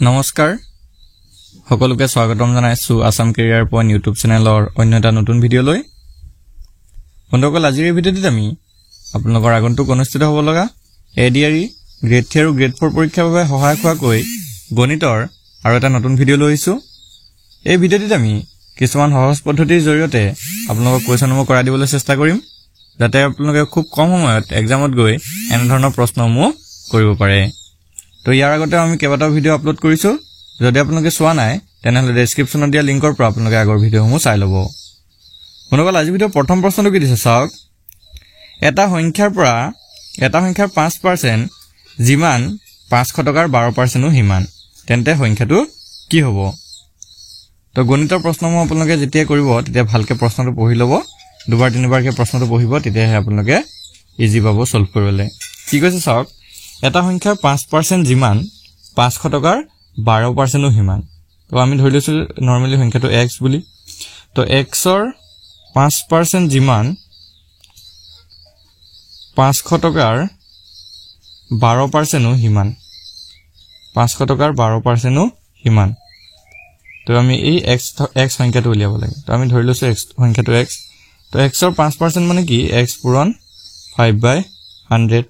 নমস্কাৰ সকলোকে স্বাগতম জনাইছো আসাম কেৰিয়াৰ পইণ্ট ইউটিউব চেনেলৰ অন্য এটা নতুন ভিডিঅ'লৈ বন্ধুসকল আজিৰ এই ভিডিঅ'টিত আমি আপোনালোকৰ আগন্তুক অনুষ্ঠিত হ'ব লগা এডিআৰই গ্ৰেড 3 আৰু গ্ৰেড 4 পৰীক্ষাৰ বাবে সহায়ক হোৱাকৈ গণিতৰ আৰু এটা নতুন ভিডিঅ' লৈ আহিছো এই ভিডিঅ'টিত আমি কিছুমান সহজ পদ্ধতিৰ জৰিয়তে আপোনালোকক কোৱেশ্যনসমূহ কৰাই দিবলৈ চেষ্টা কৰিম যাতে আপোনালোকে খুব কম সময়ত এক্সামত গৈ এনে ধৰণৰ প্ৰশ্নসমূহ কৰিব পাৰে তো ইয়াৰ আগতে আমি কেইবাটাও ভিডিঅ' আপলোড কৰিছো যদি আপোনালোকে চোৱা নাই তেনেহলে ডেসক্ৰিপচনত দিয়া লিংকৰ পৰা আপোনালোকে আগৰ ভিডিঅ'সমূহ চাই ল'ব বন্ধুসকল আজি ভিডিঅ'ৰ প্ৰথম প্ৰশ্নটো কি দিছে চাওক এটা সংখ্যাৰ 5% যিমান 500 টকাৰ 12% হিমান তেন্তে সংখ্যাটো কি হ'ব তো গণিতৰ প্ৰশ্নসমূহ আপোনালোকে যেতিয়া কৰিব তেতিয়া ভালকে প্ৰশ্নটো পঢ়ি ল'ব দুবাৰ তিনিবাৰকে প্ৰশ্নটো পঢ়িব তেতিয়াহে আপোনালোকে ইজি পাব সলভ কৰিবলৈ কি কৈছে চাওক এটা সংখ্যাৰ 5% যিমান 500 টকাৰ 12% হিমান তো আমি ধৰি লৈছো নৰমালি সংখ্যাটো x বুলি তো x ৰ 5% যিমান 500 টকাৰ 12% হিমান 500 টকাৰ 12% হিমান তো আমি এই x সংখ্যাটো উলিয়াব লাগে তো আমি ধৰি লৈছো x সংখ্যাটো x তো x ৰ 5% মানে কি x পূৰণ 5/100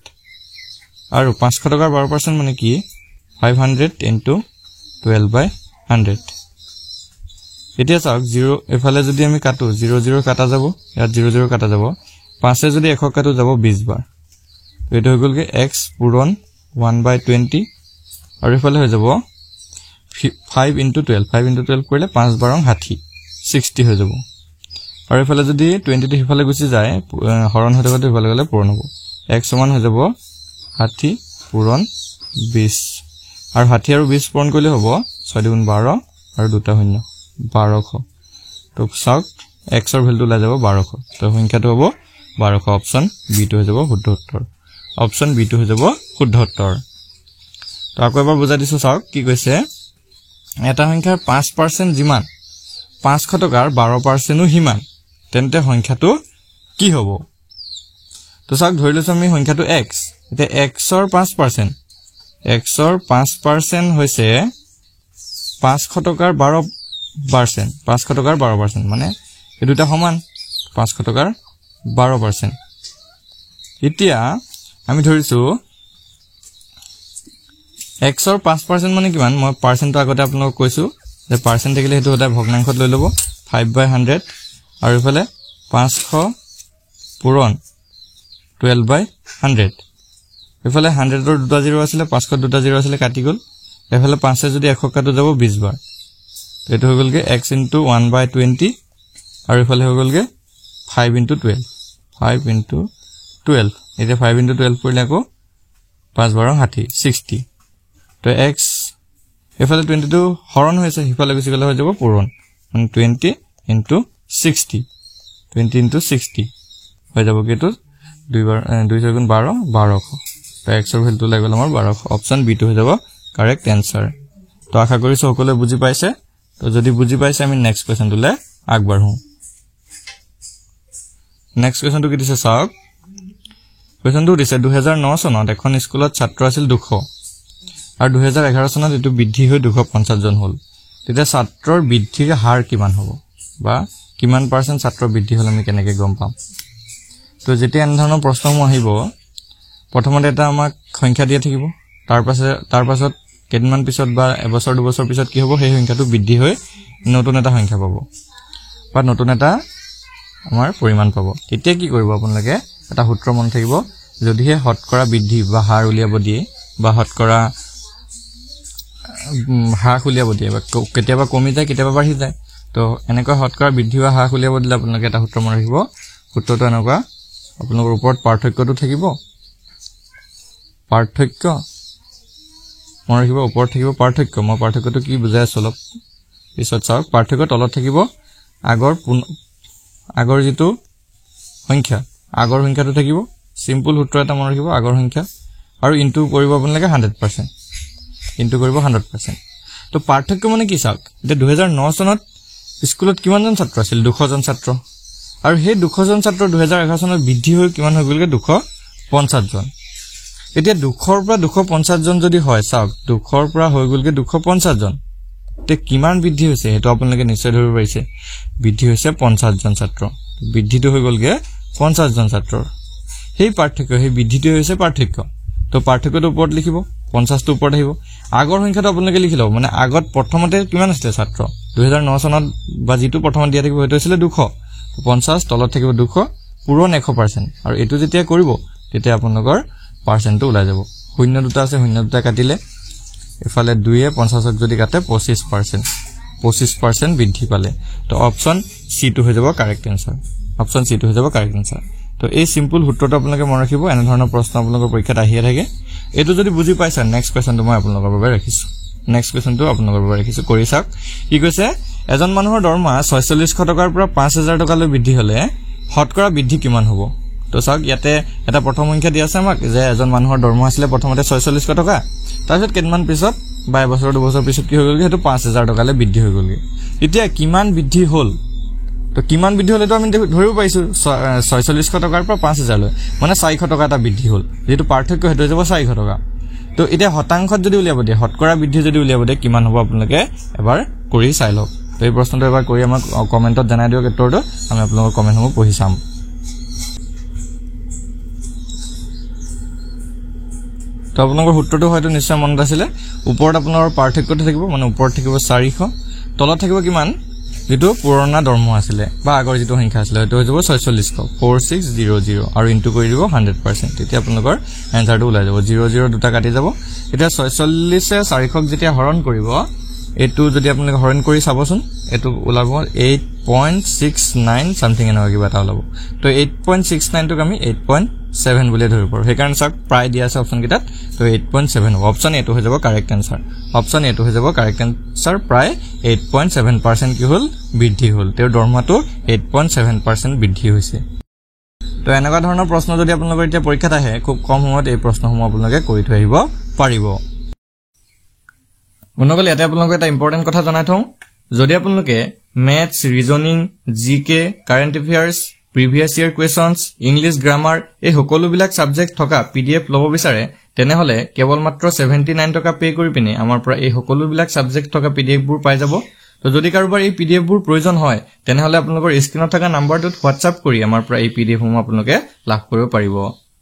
আৰু 500 টকাৰ 12% মানে কি 500 into 12/100 এতিয়া চাওক 0 এফালে যদি আমি কাটো 0 0 কাটা যাব ইয়াত 0 0 কাটা যাব 5 এ যদি 100 কাটো যাব 20 বাৰ তো এটা হৈ গল কি x পূৰণ 1/20 আৰু এফালে হৈ যাব 5 into 12 কৰিলে 5 বাৰং 60 হৈ যাব আৰু এফালে যদি 20 টো এফালে গুচি যায় হৰণ হৈ থাকোতে এফালে গলে পূৰণ হ'ব x সমান হৈ যাব 60 পূৰণ 20 আৰু 60 আৰু 20 পূৰণ কৰিলে হ'ব 6 × 12 আৰু দুটা শূন্য 1200 তো চাওক x ৰ ভ্যালুটো লাই যাব 1200 তো সংখ্যাটো হ'ব 1200 অপচন বি টো হৈ যাব শুদ্ধ উত্তৰ অপচন বি টো হৈ যাব শুদ্ধ উত্তৰ তো আকৌ এবাৰ বুজাই দিছো চাওক কি কৈছে এটা সংখ্যাৰ 5% যিমান 500 টকাৰ 12% হিমান তেন্তে সংখ্যাটো কি হ'ব তো চাওক ধৰি লৈছো আমি সংখ্যাটো x এটা x ৰ 5% x ৰ 5% হৈছে 500 টকাৰ 12% 500 টকাৰ 12% মানে এই দুটা সমান 500 টকাৰ 12% এতিয়া আমি ধৰিছো x ৰ 5% মানে কিমান মই পাৰ্চেন্টটো আগতে আপোনাক কৈছো যে পাৰ্চেন্ট থাকিলে হেতু এটা ভগ্নাংশত লৈ ল'ব 5/100 আৰু ইফালে 500 পূৰণ 12/100 এফালে 100 ৰ দুটা 0 আছিল 500 দুটা 0 আছিল কাটি গল এফালে 5 এ যদি 100 কাটো যাব 20 বাৰ এটো হৈ গলগে x * 1/20 আৰু এফালে হৈ গলগে 5 * 12 5 * 12 এটা 5 * 12 কৰিলে আকৌ 5 বাৰ 60 তো x এফালে 20 টো হৰণ হৈছে এফালে গুচি গলে হৈ যাব পূৰণ মানে 20 * 60 20 * 60 হৈ যাব কিটো 2 বাৰ 2 * 12 1200 তো x ৰ ভ্যালুটো লাগি গল আমাৰ 1200 অপচন বি টো হৈ যাব কাৰেক্ট आंसर তো আশা কৰিছো সকলোৱে বুজি পাইছে তো যদি বুজি পাইছে আমি নেক্সট কোৱেশ্চনটোলে আগবাঢ়ো নেক্সট কোৱেশ্চনটো কি দিছে চাওক কোৱেশ্চনটো দিছে 2009 চনত এখন স্কুলত ছাত্ৰ আছিল 200 আৰু 2011 চনত এটো বৃদ্ধি হৈ 250 জন হ'ল তেতিয়া ছাত্ৰৰ বৃদ্ধিৰ হাৰ কিমান হ'ব বা কিমান % ছাত্ৰ বৃদ্ধি হ'ল আমি কেনেকৈ গম পাম তো যেতিয়া এনে ধৰণৰ প্ৰশ্নসমূহ আহিব প্ৰথমতে এটা আমাক সংখ্যা দিয়া থাকিব তাৰ পাছত কেইদিনমান পিছত বা এবছৰ দুবছৰ পিছত কি হ'ব সেই সংখ্যাটো বৃদ্ধি হৈ নতুন এটা সংখ্যা পাব বা নতুন এটা আমাৰ পৰিমাণ পাব তেতিয়া কি কৰিব আপোনালোকে এটা সূত্ৰ মন থাকিব যদিহে শতকৰা বৃদ্ধি বা হাৰ উলিয়াব দিয়ে বা শতকৰা হ্ৰাস উলিয়াব দিয়ে বা কেতিয়াবা কমি যায় কেতিয়াবা বাঢ়ি যায় তো এনেকৈ শতকৰা বৃদ্ধি বা হ্ৰাস উলিয়াব দিলে আপোনালোকে এটা সূত্ৰ মন ৰাখিব সূত্ৰটো এনেকুৱা আপোনালোকৰ ওপৰত পাৰ্থক্যটো থাকিব পাৰ্থক্য মন ৰাখিব ওপৰত থাকিব পাৰ্থক্য মই পাৰ্থক্যটো কি বুজাই আছো অলপ পিছত চাওক পাৰ্থক্য তলত থাকিব আগৰ যিটো সংখ্যা আগৰ সংখ্যাটো থাকিব সিম্পল সূত্ৰ এটা মন ৰাখিব আগৰ সংখ্যা আৰু ইনটু কৰিব আপোনালোকে 100% ইনটু কৰিব 100% তো পাৰ্থক্য মানে কি চাওক এটা 2009 চনত স্কুলত কিমান জন ছাত্ৰ আছিল 200 জন ছাত্ৰ আৰু সেই 200 জন ছাত্ৰ 2011 চনত বৃদ্ধি হৈ কিমান হৈ গলগে 250 জন এতিয়া 200 পৰা 250 জন যদি হয় চাওক 200 পৰা হৈ গলকে 250 জন তে কিমান বৃদ্ধি হৈছে হেতু আপোনালোকে নিশ্চয় ধৰিব পাৰিছে বৃদ্ধি হৈছে 50 জন ছাত্ৰ বৃদ্ধিটো হৈ গলকে 50 জন ছাত্ৰৰ সেই পাৰ্থক্য সেই বৃদ্ধিটো হৈছে পাৰ্থক্য তো পাৰ্থক্যটো ওপৰত লিখিব 50 টো ওপৰত আহিব আগৰ সংখ্যাটো আপোনালোকে লিখি লব মানে আগত প্ৰথমতে কিমান আছিল ছাত্ৰ 2009 চনত বা যেটো প্ৰথমতে দিয়া থাকিব হেতু আছিল 200 50 তলত থাকিব 200 পূৰণ 100% আৰু এটো যেতিয়া কৰিব তেতিয়া আপোনালোকৰ পাৰ্চেন্টটো ওলাই যাব শূন্য দুটা আছে শূন্য দুটা কাটিলে এফালে 2 এ 50ক যদি কাটে 25% বৃদ্ধি পালে তো অপচন সি টো হৈ যাব কাৰেক্ট আনসাৰ অপচন সি টো হৈ যাব কাৰেক্ট আনসাৰ তো এই সিম্পল সূত্ৰটো আপোনালোকে মন ৰাখিব এনে ধৰণৰ প্ৰশ্ন আপোনালোকৰ পৰীক্ষাত আহিয়ে থাকে এটো যদি বুজি পাইছা নেক্সট কোৱেশ্চনটো মই আপোনালোকৰ বাবে ৰাখিছো নেক্সট কোৱেশ্চনটো আপোনালোকৰ বাবে ৰাখিছো কৰি চাওক কি কৈছে এজন মানুহৰ দৰমহা 4600 টকাৰ পৰা 5000 টকালৈ বৃদ্ধি হলে শতকৰা বৃদ্ধি কিমান হ'ব তো চাওক ইয়াতে এটা প্ৰথম সংখ্যা দিয়া আছে আমাক যে এজন মানুহৰ দৰমহা আছিল প্ৰথমতে 4600 টকা তাৰপিছত কেইদিনমান পিছত 22 বছৰ 2 বছৰ পিছত কি হৈ গলগে হেতু 5000 টকালৈ বৃদ্ধি হৈ গলগে এতিয়া কিমান বৃদ্ধি হ'ল তো কিমান বৃদ্ধি হলে তো আমি ধৰিব পাইছো 4600 টকাৰ পৰা 5000 লৈ মানে 400 টকা এটা বৃদ্ধি হ'ল যেটো পাৰ্থক্য হেতু হৈ যাব 400 টকা তো এতিয়া শতাংশত যদি উলিয়াব দিয়ে শতকৰা বৃদ্ধি যদি উলিয়াব দিয়ে কিমান হ'ব আপোনালোকে এবাৰ কৰি চাই লওক তো এই প্ৰশ্নটো এবাৰ কৰি আমাক কমেন্টত জনাই দিয়ক উত্তৰটো আমি আপোনালোকৰ কমেন্টসমূহ পঢ়ি চাম তো আপোনালোকৰ সূত্ৰটো হয়তো নিশ্চয় মনত আছিল ওপৰত আপোনালোকৰ পাৰ্থক্যটো থাকিব মানে ওপৰত থাকিব 400 তলত থাকিব কিমান যেটো পুৰণা দৰমহা আছিল বা আগৰ যেটো সংখ্যা আছিল হেতু হৈ যাব 4600 আৰু ইনটু কৰি দিব 100% তেতিয়া আপোনালোকৰ এনসাৰটো ওলাই যাব 00 দুটা কাটি যাব এতিয়া 46 এ 400ক যেতিয়া হৰণ কৰিব এটো যদি আপোনালোকে হৰণ কৰি চাবচোন এটো ওলাব 8.69 সামথিং এনেকুৱা কিবা এটা ওলাব তো 8.69 টোক আমি 8.7 বুলি ধৰিব পাৰো হেকাৰণ চাক প্ৰায় দিয়া আছে অপচন কিটাত তো 8.7 হ'ব অপচন এটো হৈ যাব কাৰেক্ট আনসাৰ অপচন এটো হৈ যাব কাৰেক্ট আনসাৰ প্ৰায় 8.7% কি হ'ল বৃদ্ধি হ'ল তেওঁৰ দৰমহাটো 8.7% বৃদ্ধি হৈছে তো এনেকুৱা ধৰণৰ প্ৰশ্ন যদি আপোনালোকৰ এতিয়া পৰীক্ষাত আহে খুব কম সময়ত এই প্ৰশ্নসমূহ আপোনালোকে কৰি থৈ আহিব পাৰিব বন্ধুসকল ইয়াতে আপোনালোকে এটা ইম্পৰ্টেন্ট কথা জনাই থওঁ যদি আপোনালোকে ম্যাথছ ৰিজনিং জিকে কাৰেন্ট এফেয়াৰ্স প্ৰিভিয়াস ইয়াৰ কোৱেশ্চনছ ইংলিশ গ্ৰামাৰ এই সকলোবিলাক সাবজেক্ট থকা পিডিএফ লব বিচাৰে তেনেহলে কেৱল মাত্ৰ 79 টকা পে কৰি পিনে আমাৰ পৰা এই সকলোবিলাক সাবজেক্ট থকা পিডিএফ বোৰ পাই যাব তো যদি কাৰোবাৰ এই পিডিএফ বোৰ প্ৰয়োজন হয় তেনেহলে আপোনালোকৰ স্ক্ৰিনত থকা নাম্বাৰটোত WhatsApp কৰি আমাৰ পৰা এই পিডিএফ সমূহ আপোনালোকে লাভ কৰিব পাৰিব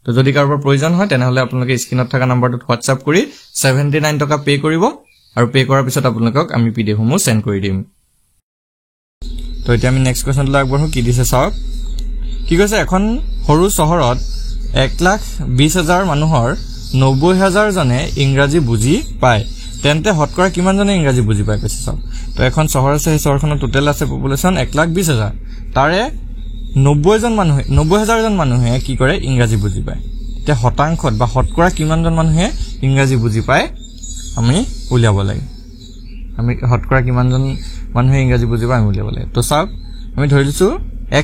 তো যদি কাৰোবাৰ প্ৰয়োজন হয় তেনেহলে আপোনালোকে স্ক্ৰিনত থকা নাম্বাৰটোত WhatsApp কৰি 79 টকা পে কৰিব আৰু পে কৰাৰ পিছত আপোনালোকক আমি পিডিএফ সমূহ সেন্ড কৰি দিম তো এতিয়া আমি নেক্সট কোৱেশ্চনটো আগবঢ়ো কি দিছে চাওক কি কৈছে এখন সৰু চহৰত 1,20,000 মানুহৰ 90,000 জনে ইংৰাজী বুজি পায় তেন্তে শতকৰা কিমান জনে ইংৰাজী বুজি পায় কৈছে চাওক তো এখন চহৰ আছে এই চহৰখনৰ টোটাল আছে পপুলেশন 1,20,000 তাৰে 90,000 জন মানুহে কি কৰে ইংৰাজী বুজি পায় তে শতাংশত বা শতকৰা কিমান জন মানুহে ইংৰাজী বুজি পায় আমি উলিয়াব লাগে আমি শতকৰা কিমান জন মানুহে ইংৰাজী বুজি পায় আমি উলিয়াব লাগে তো চাওক আমি ধৰিছো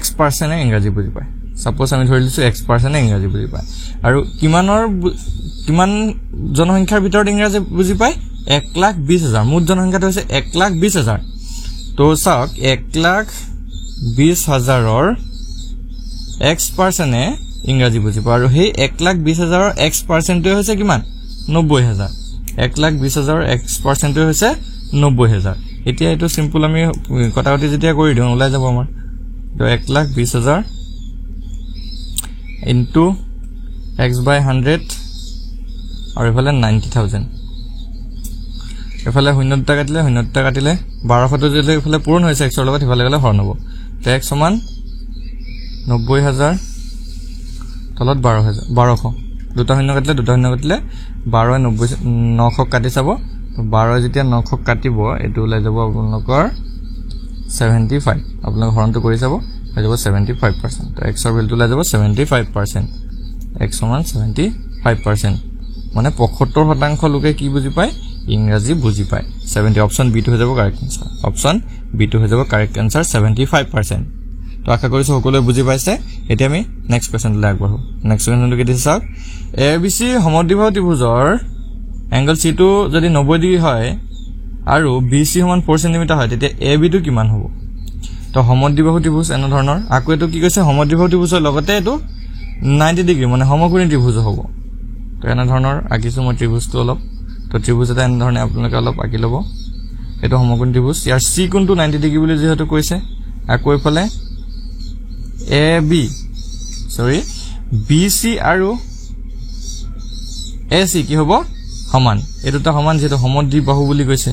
x% এ ইংৰাজী বুজি পায় সাপোজ আমি ধৰি লৈছো x% এ ইংৰাজী বুজি পায় আৰু কিমান জনসংখ্যাৰ ভিতৰত ইংৰাজী বুজি পায় 1,20,000 মুঠ জনসংখ্যাটো হৈছে 1,20,000 তো চাওক 1,20,000 ৰ x% এ ইংৰাজী বুজি পায় আৰু সেই 1,20,000 ৰ x% টো হৈছে কিমান 90,000 1,20,000 ৰ x% টো হৈছে 90,000 এতিয়া এটো সিম্পল আমি কটাকটি যেতিয়া কৰি দিও ওলাই যাব আমাৰ তো 1,20,000 into x by 100 আৰু এফালে 90,000 এফালে 0 টা কাটিলে 1200 টো যদি এফালে পূৰণ হৈছে x ৰ লগত এফালে গলে হৰণ হ'ব তো x সমান 90,000 তলত 1200 দুটা শূন্য কাটিলে 12 900 কাটি চাব তো 12 যেতিয়া 900 কাটিব এটো ওলাই যাব আপোনালোকৰ 75 আপোনালোক হৰণটো কৰি চাব হৈ যাব 75% তো x ৰ ভ্যালুটো ওলাই যাব 75% x সমান 75% মানে 75% লোকে কি বুজি পায় ইংৰাজী বুজি পায় 70 অপচন বি টো হৈ যাব কাৰেক্ট আনসাৰ অপচন বি টো হৈ যাব কাৰেক্ট আনসাৰ 75% তো আশা কৰিছো সকলোৱে বুজি পাইছে এতিয়া আমি নেক্সট কোৱেশ্চনটো আগবঢ়ো নেক্সট কোৱেশ্চনটো কি দিছে চাওক ABC সমদ্বিবাহু ত্ৰিভুজৰ এংগল C টো যদি 90 ডিগ্ৰী হয় আৰু BC সমান 4 সেমি হয় তেতিয়া AB টো কিমান হ'ব তো সমদ্বিবাহু ত্ৰিভুজ এনে ধৰণৰ আকো এটো কি কৈছে সমদ্বিবাহু ত্ৰিভুজৰ লগতে এটো 90 ডিগ্ৰী মানে সমকোণী ত্ৰিভুজ হ'ব তো এনে ধৰণৰ আঁকিছো মই ত্ৰিভুজটো অলপ তো ত্ৰিভুজ এটা এনে ধৰণে আপোনালোকে অলপ আঁকি ল'ব এটো সমকোণ ত্ৰিভুজ ইয়াৰ c কোণটো 90 ডিগ্ৰী বুলি যেহেতু কৈছে আকৌ এফালে BC আৰু AC কি হ'ব সমান এই দুটা সমান যেহেতু সমদ্বিবাহু বুলি কৈছে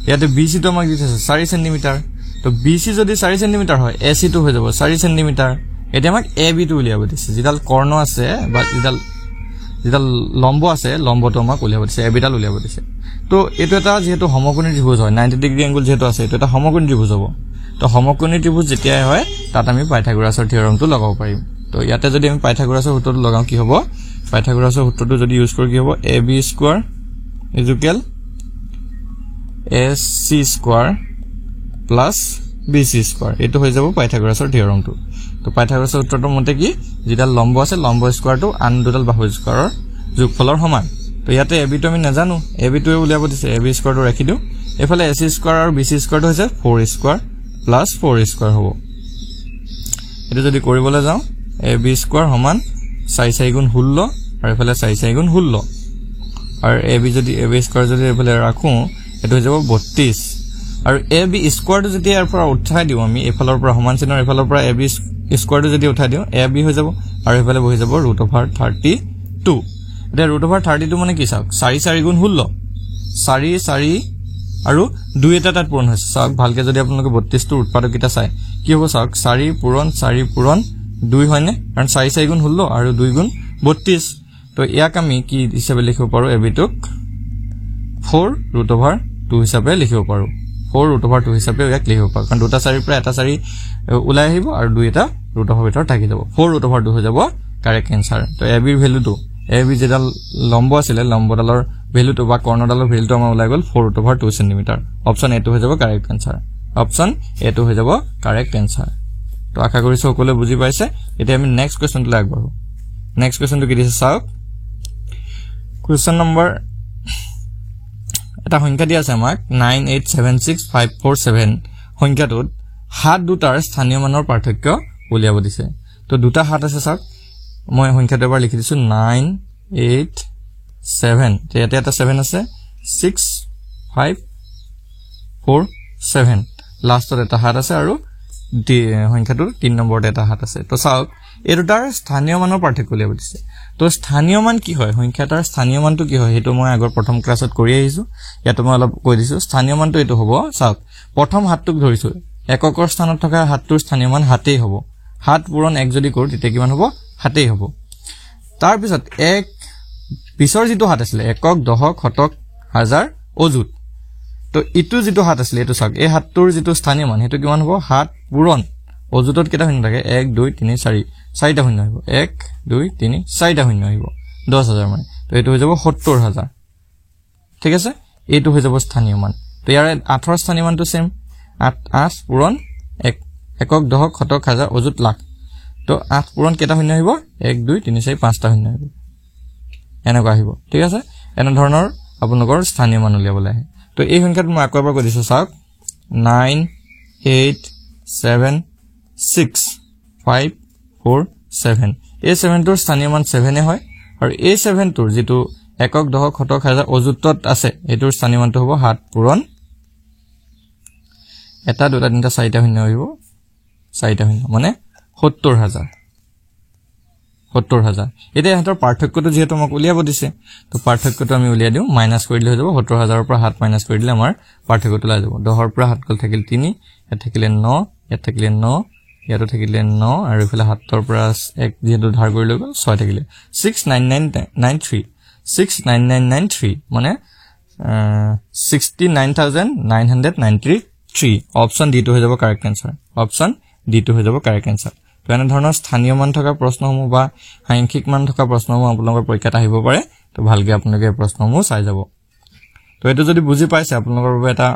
ইয়াতে BC তো আমাক দিছে 4 সেন্টিমিটাৰ তো BC যদি 4 সেন্টিমিটাৰ হয় AC তো হৈ যাব 4 সেন্টিমিটাৰ এটা আমাক AB তো উলিয়াব দিছে যেডাল কৰ্ণ আছে বা যেডাল লম্ব আছে লম্বটো আমাক উলিয়াব দিছে AB ডাল উলিয়াব দিছে তো এটো এটা যেহেতু সমকোণী ত্ৰিভুজ হয় 90 ডিগ্ৰী এংগল যেহেতু আছে এটো এটা সমকোণী ত্ৰিভুজ হ'ব তো সমকোণী ত্ৰিভুজ যেতিয়া হয় তাত আমি পাইথাগোৰাছৰ থিওৰেমটো লগাব পাৰিম তো ইয়াতে যদি আমি পাইথাগোৰাছৰ সূত্ৰটো লগাও কি হ'ব পাইথাগোৰাছৰ সূত্ৰটো যদি ইউজ কৰি কি হ'ব AB square = AC square plus BC square এটো হৈ যাব পাইথাগোৰাছৰ থিওৰেমটো তো পাইথাগোৰাছৰ সূত্ৰটো মতে কি যেডাল লম্ব আছে লম্ব স্কয়াৰটো আন দুডাল বাহু স্কয়াৰৰ যোগফলৰ সমান তো ইয়াতে AB তো আমি নাজানো AB টোৱে উলিয়াব দিছে AB স্কয়াৰটো ৰাখি দিও এফালে AC স্কয়াৰ আৰু BC স্কয়াৰটো হৈছে 4 স্কয়াৰ প্লাস 4 স্কয়াৰ হ'ব এটো যদি কৰিবলৈ যাও AB স্কয়াৰ সমান 4 গুণ 16 আৰু এফালে 4 গুণ 16 আৰু AB স্কয়াৰ যদি এফালে ৰাখো এটো হৈ যাব 32 আৰু AB স্কয়াৰটো যদি ইয়াৰ পৰা উঠাই দিও আমি এফালৰ পৰা সমান চিনৰ এফালৰ পৰা AB স্কয়াৰটো যদি উঠাই দিও AB হৈ যাব আৰু এফালে বহি যাব √32 এটা √32 মানে কি চাওক 4 গুণ 16 4 আৰু 2 এটা তাত পূৰণ হৈছে চাওক ভালকে যদি আপোনালোকে 32 ৰ উৎপাদকita চাই কি হ'ব চাওক 4 পূৰণ 2 হয়নে কাৰণ 4 গুণ 16 আৰু 2 গুণ 32 তো ইয়াক আমি কি হিচাপে লিখিব পাৰো AB টোক 4√2 হিচাপে লিখিব পাৰো 4√2 হিচাপে ইয়াক লিখিব পাৰো কাৰণ দুটা 4 পৰা এটা 4 ওলাই আহিব আৰু 2 এটা √2 ভিতৰত থাকি যাব 4√2 হৈ যাব কাৰেক্ট আনসাৰ তো AB ৰ ভ্যালুটো AB যেডাল লম্ব আছিল লম্বডালৰ ভ্যালুটো বা কৰ্ণডালৰ ভ্যালুটো আমাৰ ওলাই গল 4/2 সেন্টিমিটাৰ অপচন এ টো হৈ যাব কাৰেক্ট আনসাৰ অপচন এ টো হৈ যাব কাৰেক্ট আনসাৰ তো আশা কৰিছো সকলোৱে বুজি পাইছে এতিয়া আমি নেক্সট কোৱেশ্চনটো লাগবাৰো নেক্সট কোৱেশ্চনটো কি দিছে চাওক কোৱেশ্চন নম্বৰ এটা সংখ্যা দিয়া আছে আমাক 9876547 সংখ্যাটোত হাত দুটাৰ স্থানীয় মানৰ পাৰ্থক্য উলিয়াব দিছে তো দুটা হাত আছে চাওক মই সংখ্যাটো এবাৰ লিখি দিছো 987 ইয়াতে এটা 7 আছে 6547 লাষ্টত এটা হাত আছে আৰু সংখ্যাটোৰ 3 নম্বৰত এটা হাত আছে তো চাওক এই দুটাৰ স্থানীয় মানৰ পাৰ্থক্য উলিয়াব দিছে তো স্থানীয় মান কি হয় সংখ্যাটাৰ স্থানীয় মানটো কি হয় হেতু মই আগৰ প্ৰথম ক্লাছত কৰি আহিছো ইয়াত মই অলপ কৈ দিছো স্থানীয় মানটো এটো হ'ব চাওক প্ৰথম হাতটোক ধৰিছো এককৰ স্থানত থকা হাতটোৰ স্থানীয় মান হাতেই হ'ব হাত পূৰণ 1 যদি কৰো তেতিয়া কিমান হ'ব হাতেই হ'ব তাৰ পিছত এক পিছৰ যেটো হাত আছিল একক দশক শতক হাজাৰ অযুত তো ইটো যেটো হাত আছিল এটো চাওক এই হাতটোৰ যেটো স্থানীয় মান হেতু কিমান হ'ব হাত পূৰণ অযুতত কেটা শূন্য থাকে 1 2 3 4 চাৰিটা শূন্য আহিব 1 2 3 চাৰিটা শূন্য আহিব 10000 মানে তো এটো হৈ যাব 70000 ঠিক আছে এটো হৈ যাব স্থানীয় মান তো ইয়াৰ 8 ৰ স্থানীয় মানটো সেম 8 পূৰণ 1 একক দশক শতক হাজাৰ অযুত লাখ তো 8 পূৰণ কেটা শূন্য আহিব 1 2 3 4 5টা শূন্য আহিব এনেকুৱা আহিব ঠিক আছে এনে ধৰণৰ আপোনালোকৰ স্থানীয় মান উলিয়াবলৈ আহে তো এই সংখ্যাটো মই আকৌ এবাৰ কৈ দিছো চাওক 9876547 এই 7 টোৰ স্থানীয় মান 7 এ হয় আৰু এই 7 টোৰ যেটো একক দশক শতক হাজাৰ অযুতত আছে এটোৰ স্থানীয় মানটো হ'ব হাত পূৰণ এটা দুটা তিনটা চাৰিটা শূন্য আহিব চাৰিটা শূন্য মানে 70000 এতিয়া হাতৰ পাৰ্থক্যটো যেহেতু আমাক উলিয়াব দিছে তো পাৰ্থক্যটো আমি উলিয়াই দিও মাইনাস কৰি দিলে হৈ যাব 70000 ৰ পৰা হাত মাইনাস কৰি দিলে আমাৰ পাৰ্থক্যটো ওলাই যাব 10 ৰ পৰা হাত গল থাকিল 3 ইয়াত থাকিলে 9 ইয়াত থাকিলে 9 ইয়াতো থাকিলে 9 আৰু ইফালে হাতৰ পৰা এক যেহেতু ধাৰ কৰি লৈ গল 6 থাকিলে 69993 মানে 69993 অপচন ডি টো হৈ যাব কাৰেক্ট আনসাৰ অপচন ডি টো হৈ যাব কাৰেক্ট আনসাৰ তো এনে ধৰণৰ স্থানীয় মান থকা প্ৰশ্নসমূহ বা সাংখ্যিক মান থকা প্ৰশ্নসমূহ আপোনালোকৰ পৰীক্ষাত আহিব পাৰে তো ভালকৈ আপোনালোকে প্ৰশ্নসমূহ চাই যাব তো এটো যদি বুজি পাইছে আপোনালোকৰ বাবে এটা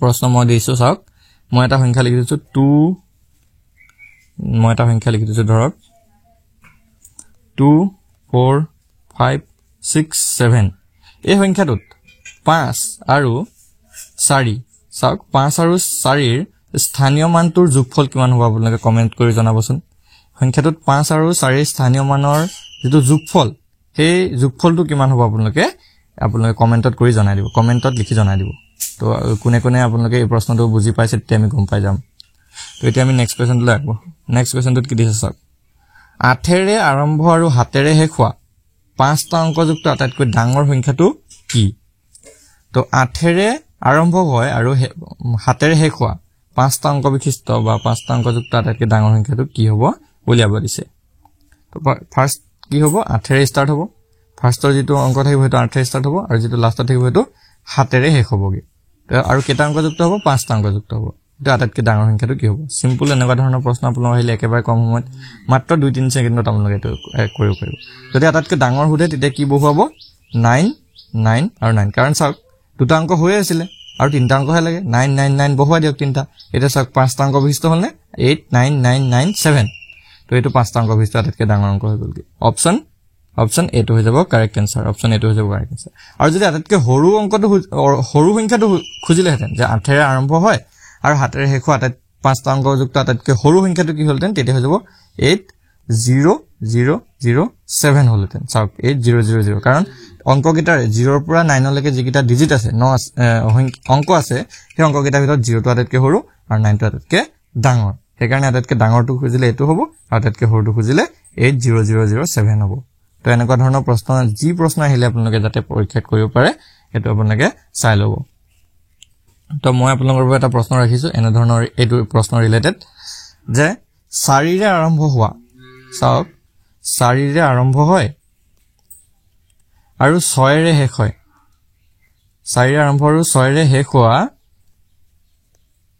প্ৰশ্ন মই দিছো চাওক মই এটা সংখ্যা লিখি দিছো 2 মই এটা সংখ্যা লিখি দিছো ধৰক 2 4 5 6 7 এই সংখ্যাটোত 5 আৰু 4 চাওক 5 আৰু 4 ৰ স্থানীয় মানটোৰ যোগফল কিমান হ'ব আপোনালোকে কমেন্ট কৰি জনাবচোন সংখ্যাটোত 5 আৰু 4 স্থানীয় মানৰ যেটো যোগফল সেই যোগফলটো কিমান হ'ব আপোনালোকে কমেন্টত কৰি জনাই দিব কমেন্টত লিখি জনাই দিব তো কোনে কোনে আপোনালোকে এই প্ৰশ্নটো বুজি পাইছে তেতিয়া আমি গম পাই যাম তো এতিয়া আমি নেক্সট কোৱেশ্চনটো লাগব নেক্সট কোৱেশ্চনটোত কি দিছে চাওক 8ৰে আৰম্ভ আৰু 7ৰে শেষ হোৱা 5টা অংকযুক্ত আটাইতকৈ ডাঙৰ সংখ্যাটো কি তো 8ৰে আৰম্ভ হয় আৰু 7ৰে শেষ হোৱা 5টা অংক বিশিষ্ট বা 5টা অংকযুক্ত আটাইতকৈ ডাঙৰ সংখ্যাটো কি হ'ব উলিয়াব দিছে তো ফাৰ্স্ট কি হ'ব 8ৰে ষ্টাৰ্ট হ'ব ফাৰ্স্টৰ যেটো অংক থাকিব হেতু 8ৰে ষ্টাৰ্ট হ'ব আৰু যেটো লাষ্টত থাকিব হেতু 7ৰে শেষ হ'বগে আৰু কেটা অংকযুক্ত হ'ব 5টা অংকযুক্ত হ'ব এটা আটাইতকৈ ডাঙৰ সংখ্যাটো কি হ'ব সিম্পল এনেকুৱা ধৰণৰ প্ৰশ্ন আপোনালোক আহিলে একেবাৰে কম সময়ত মাত্ৰ 2-3 ছেকেণ্ডত আপোনালোকে এটো কৰিব পাৰিব যদি আটাইতকৈ ডাঙৰ হ'লে তেতিয়া কি বহুৱাব 9 9 আৰু 9 কাৰণ চাওক দুটা অংক হৈ আছিল আৰু তিনটা অংক হে লাগে 9 9 9 বহুৱা দিয়ক তিনটা এটা চাওক পাঁচটা অংক বিশিষ্ট হ'লনে 8 9 9 9 7 তো এটো পাঁচটা অংক বিশিষ্ট আটাইতকৈ ডাঙৰ অংক হৈ গ'ল কি অপচন এ টো হৈ যাব কাৰেক্ট আনসাৰ অপচন এ টো হৈ যাব কাৰেক্ট আনসাৰ আৰু যদি আটাইতকৈ সৰু অংকটো সৰু সংখ্যাটো খুজিলে হেতেন যে 8ৰে আৰম্ভ হয় আৰু 7ৰে শেষ হোৱা আটাইতকৈ পাঁচটা অংকযুক্ত আটাইতকৈ সৰু সংখ্যাটো কি হ'লতেন তেতিয়া হৈ যাব 8007 হ'লতেন চাওক 8000 কাৰণ অংককেইটাৰ 0 ৰ পৰা 9 লৈকে যিকেইটা ডিজিট আছে অংক আছে সেই অংককেইটাৰ ভিতৰত 0 টো আটাইতকৈ সৰু আৰু 9 টো আটাইতকৈ ডাঙৰ সেইকাৰণে আটাইতকৈ ডাঙৰটো খুজিলে এটো হ'ব আৰু আটাইতকৈ সৰুটো খুজিলে 80007 হ'ব তো এনেকুৱা ধৰণৰ প্ৰশ্ন যি প্ৰশ্ন আহিলে আপোনালোকে যাতে পৰীক্ষাত কৰিব পাৰে এটো আপোনালোকে চাই ল'ব তো মই আপোনালোকৰ বাবে এটা প্ৰশ্ন ৰাখিছো এনে ধৰণৰ এটো প্ৰশ্ন ৰিলেটেড যে 4ৰে আৰম্ভ হোৱা চাওক 4ৰে আৰম্ভ হয় আৰু 6ৰে শেষ হয় 4ৰে আৰম্ভ আৰু 6ৰে শেষ হোৱা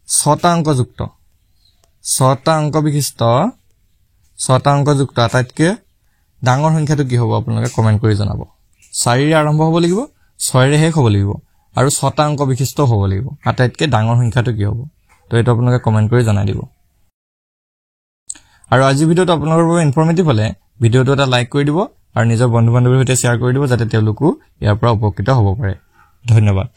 6টা অংকযুক্ত 6টা অংক বিশিষ্ট 6টা অংকযুক্ত আটাইতকৈ ডাঙৰ সংখ্যাটো কি হ'ব আপোনালোকে কমেন্ট কৰি জনাব 4ৰে আৰম্ভ হ'ব লাগিব 6ৰে শেষ হ'ব লাগিব আৰু 6টা অংক বিশিষ্ট হ'ব লাগিব আটাইতকৈ ডাঙৰ সংখ্যাটো কি হ'ব তো এটো আপোনালোকে কমেন্ট কৰি জনাই দিব আৰু আজি ভিডিওটো আপোনালোকৰ বাবে ইনফৰমেটিভ হলে ভিডিওটো এটা লাইক কৰি দিব আৰু নিজৰ বন্ধু-বান্ধৱীৰ সৈতে শ্বেয়াৰ কৰি দিব যাতে তেওঁলোকো ইয়াৰ পৰা উপকৃত হ'ব পাৰে ধন্যবাদ